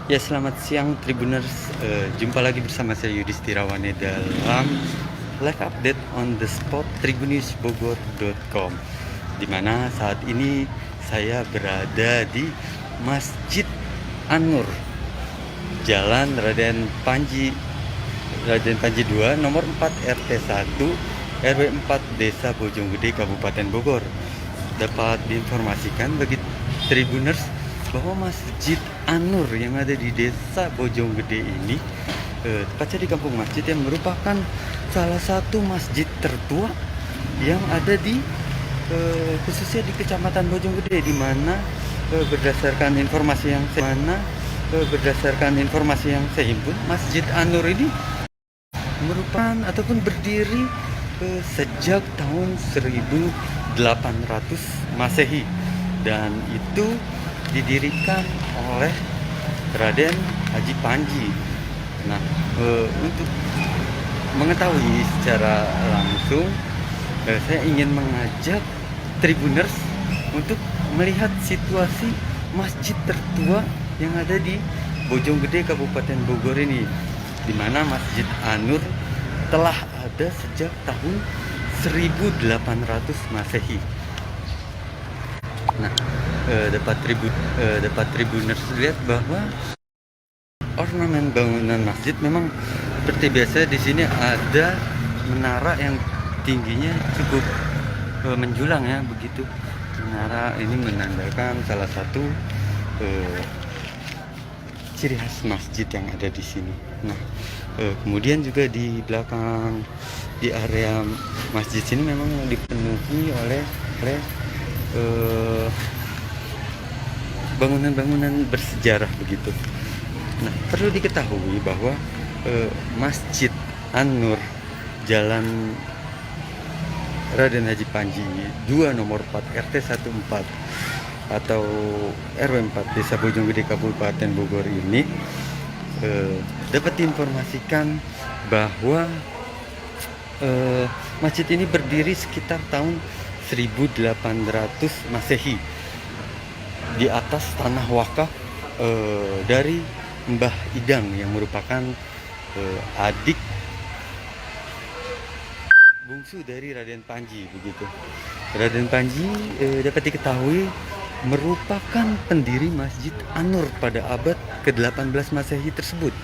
Ya, selamat siang Tribuners. Jumpa lagi bersama saya Yudi Stirawane dalam live update on the spot tribunnews.bogor.com, di mana saat ini saya berada di Masjid An-Nur, Jalan Raden Panji 2, nomor 4 RT 1 RW 4 Desa Bojonggede, Kabupaten Bogor. Dapat diinformasikan bagi Tribuners bahwa Masjid An-Nur yang ada di Desa Bojonggede ini, tepatnya di Kampung Masjid, yang merupakan salah satu masjid tertua yang ada di khususnya di Kecamatan Bojonggede, di mana berdasarkan informasi yang saya himpun, Masjid An-Nur ini merupakan ataupun berdiri sejak tahun 1800 Masehi, dan itu didirikan oleh Raden Haji Panji. Nah, untuk mengetahui secara langsung, saya ingin mengajak Tribuners untuk melihat situasi masjid tertua yang ada di Bojonggede, Kabupaten Bogor ini, di mana Masjid An-Nur telah ada sejak tahun 1800 Masehi. Nah, dapat Tribuners lihat bahwa ornamen bangunan masjid memang seperti biasa. Di sini ada menara yang tingginya cukup menjulang ya, begitu. Menara ini menandakan salah satu ciri khas masjid yang ada di sini. Nah, kemudian juga di belakang, di area masjid sini memang dipenuhi oleh bangunan-bangunan bersejarah begitu. Nah, perlu diketahui bahwa Masjid An-Nur, Jalan Raden Haji Panji 2 nomor 4 RT 14 atau RW 4 Desa Bojonggede, Kabupaten Bogor ini dapat diinformasikan bahwa masjid ini berdiri sekitar tahun 1800 Masehi di atas tanah wakaf dari Mbah Idang yang merupakan adik bungsu dari Raden Panji begitu. Raden Panji dapat diketahui merupakan pendiri Masjid An-Nur pada abad ke-18 Masehi tersebut.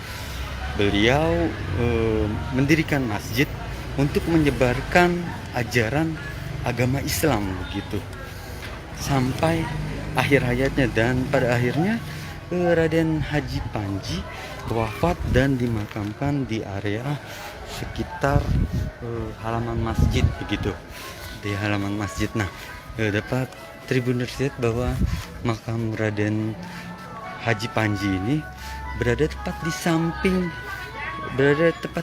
Beliau mendirikan masjid untuk menyebarkan ajaran agama Islam begitu sampai akhir hayatnya, dan pada akhirnya Raden Haji Panji wafat dan dimakamkan di area sekitar halaman masjid begitu, di halaman masjid. Nah, dapat Tribuners lihat bahwa makam Raden Haji Panji ini berada tepat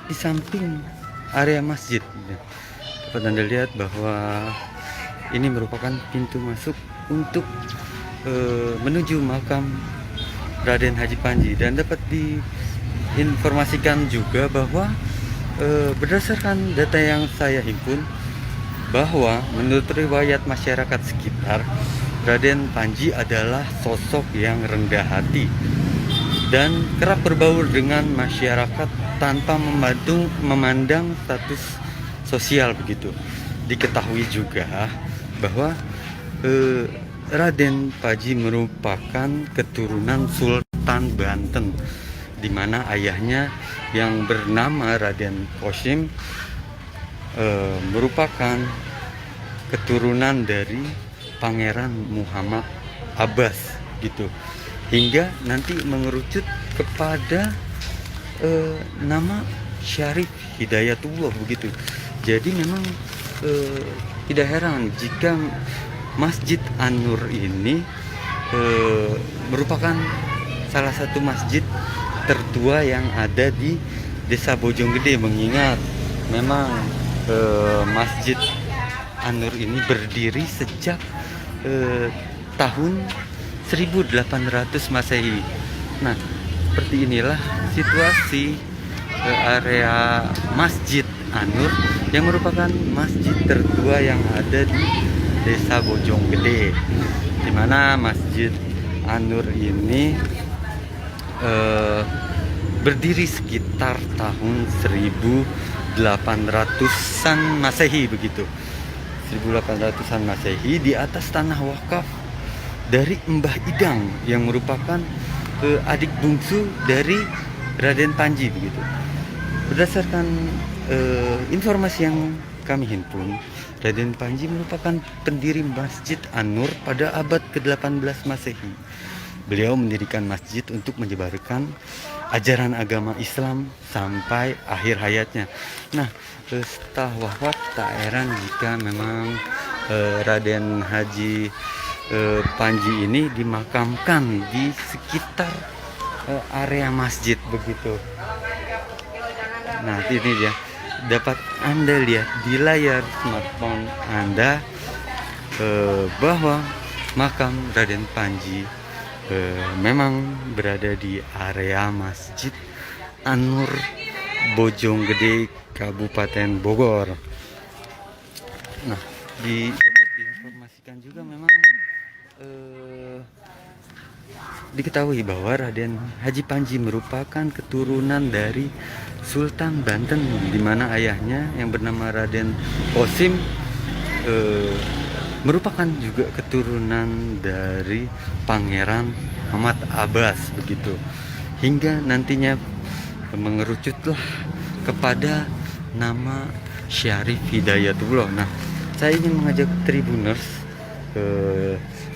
di samping area masjid. Dapat Anda lihat bahwa ini merupakan pintu masuk untuk menuju makam Raden Haji Panji, dan dapat diinformasikan juga bahwa berdasarkan data yang saya himpun, bahwa menurut riwayat masyarakat sekitar, Raden Panji adalah sosok yang rendah hati dan kerap berbaur dengan masyarakat tanpa memandang status sosial begitu. Diketahui juga bahwa Raden Panji merupakan keturunan Sultan Banten, di mana ayahnya yang bernama Raden Kosim merupakan keturunan dari Pangeran Muhammad Abbas gitu, hingga nanti mengerucut kepada nama Syarif Hidayatullah begitu. Jadi memang tidak heran jika Masjid An-Nur ini merupakan salah satu masjid tertua yang ada di Desa Bojonggede, mengingat memang Masjid An-Nur ini berdiri sejak tahun 1800 Masehi. Nah, seperti inilah situasi area Masjid An-Nur yang merupakan masjid tertua yang ada di Desa Bojonggede, di mana Masjid An-Nur ini berdiri sekitar tahun 1800-an Masehi begitu. 1800-an Masehi di atas tanah wakaf dari Mbah Idang yang merupakan adik bungsu dari Raden Panji begitu. Berdasarkan informasi yang kami himpun, Raden Panji merupakan pendiri Masjid An-Nur pada abad ke-18 Masehi. Beliau mendirikan masjid untuk menyebarkan ajaran agama Islam sampai akhir hayatnya. Nah, setelah wafat tak heran jika memang Raden Haji Panji ini dimakamkan di sekitar area masjid begitu. Nah, ini dia, dapat Anda lihat di layar smartphone Anda bahwa makam Raden Panji memang berada di area Masjid An-Nur Bojonggede, Kabupaten Bogor. Nah, dapat diinformasikan juga memang diketahui bahwa Raden Haji Panji merupakan keturunan dari Sultan Banten, di mana ayahnya yang bernama Raden Osim merupakan juga keturunan dari Pangeran Ahmad Abbas begitu, hingga nantinya mengerucutlah kepada nama Syarif Hidayatullah. Nah, saya ingin mengajak Tribuners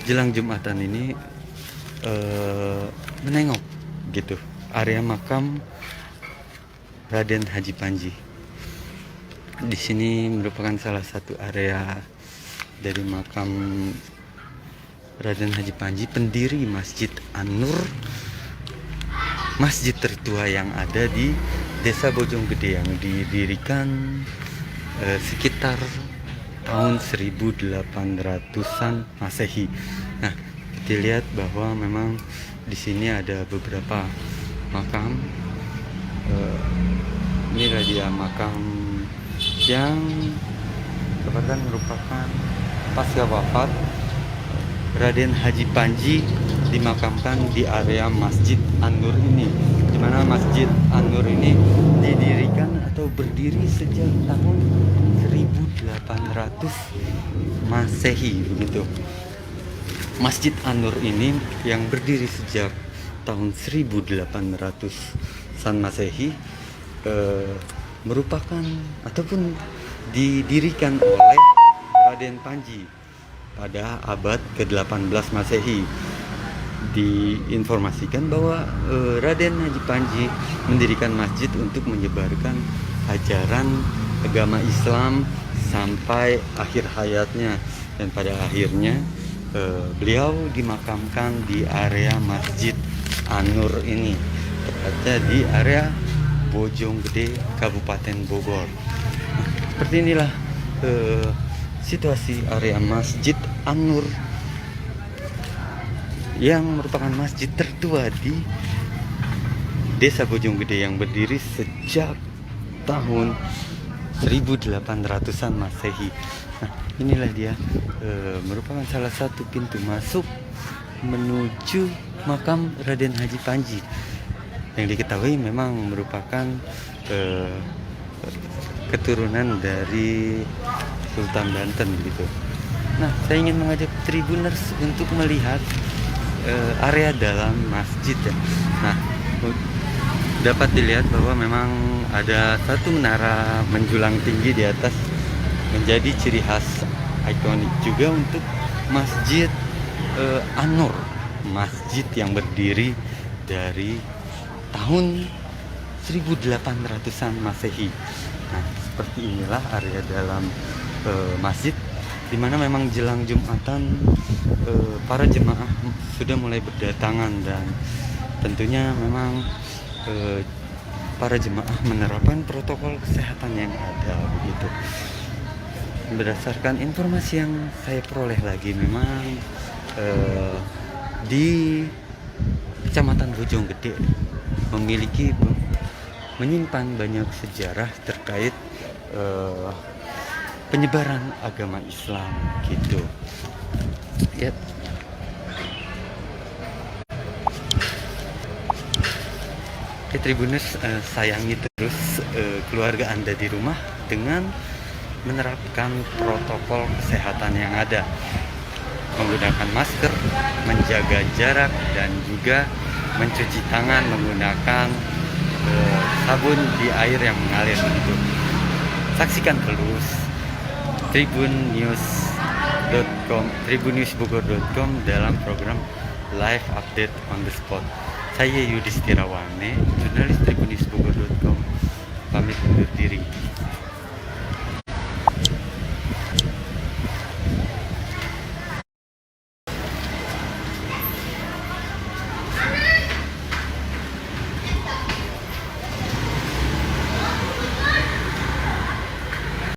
jelang Jumatan ini menengok gitu area makam Raden Haji Panji. Di sini merupakan salah satu area dari makam Raden Haji Panji, pendiri Masjid An-Nur, masjid tertua yang ada di Desa Bojonggede, yang didirikan sekitar tahun 1800-an Masehi. Nah, kita lihat bahwa memang di sini ada beberapa makam. Inilah dia makam yang merupakan pasca wafat Raden Haji Panji dimakamkan di area Masjid An-Nur ini, di mana Masjid An-Nur ini didirikan atau berdiri sejak tahun 1800 Masehi begitu. Masjid An-Nur ini yang berdiri sejak tahun 1800-an Masehi merupakan ataupun didirikan oleh Raden Panji pada abad ke-18 Masehi. Diinformasikan bahwa Raden Haji Panji mendirikan masjid untuk menyebarkan ajaran agama Islam sampai akhir hayatnya, dan pada akhirnya beliau dimakamkan di area Masjid An-Nur ini, tepatnya di area Bojonggede, Kabupaten Bogor. Nah, seperti inilah situasi area Masjid An-Nur yang merupakan masjid tertua di Desa Bojonggede yang berdiri sejak tahun 1800-an Masehi. Nah, inilah dia merupakan salah satu pintu masuk menuju makam Raden Haji Panji, yang diketahui memang merupakan keturunan dari Sultan Banten gitu. Nah, saya ingin mengajak Tribuners untuk melihat area dalam masjid ya. Nah, dapat dilihat bahwa memang ada satu menara menjulang tinggi di atas, menjadi ciri khas ikonik juga untuk Masjid An-Nur, masjid yang berdiri dari tahun 1800-an Masehi. Nah, seperti inilah area dalam masjid, di mana memang jelang Jumatan para jemaah sudah mulai berdatangan, dan tentunya memang para jemaah menerapkan protokol kesehatan yang ada begitu. Berdasarkan informasi yang saya peroleh lagi, memang di Kecamatan Bojonggede menyimpan banyak sejarah terkait penyebaran agama Islam gitu. Ya. Oke Tribuners, sayangi terus keluarga Anda di rumah dengan menerapkan protokol kesehatan yang ada, menggunakan masker, menjaga jarak, dan juga mencuci tangan menggunakan sabun di air yang mengalir gitu. Saksikan terus tribunnewsbogor.com dalam program live update on the spot. Saya Yudhistira Wane, jurnalis tribunnewsbogor.com, pamit undur diri.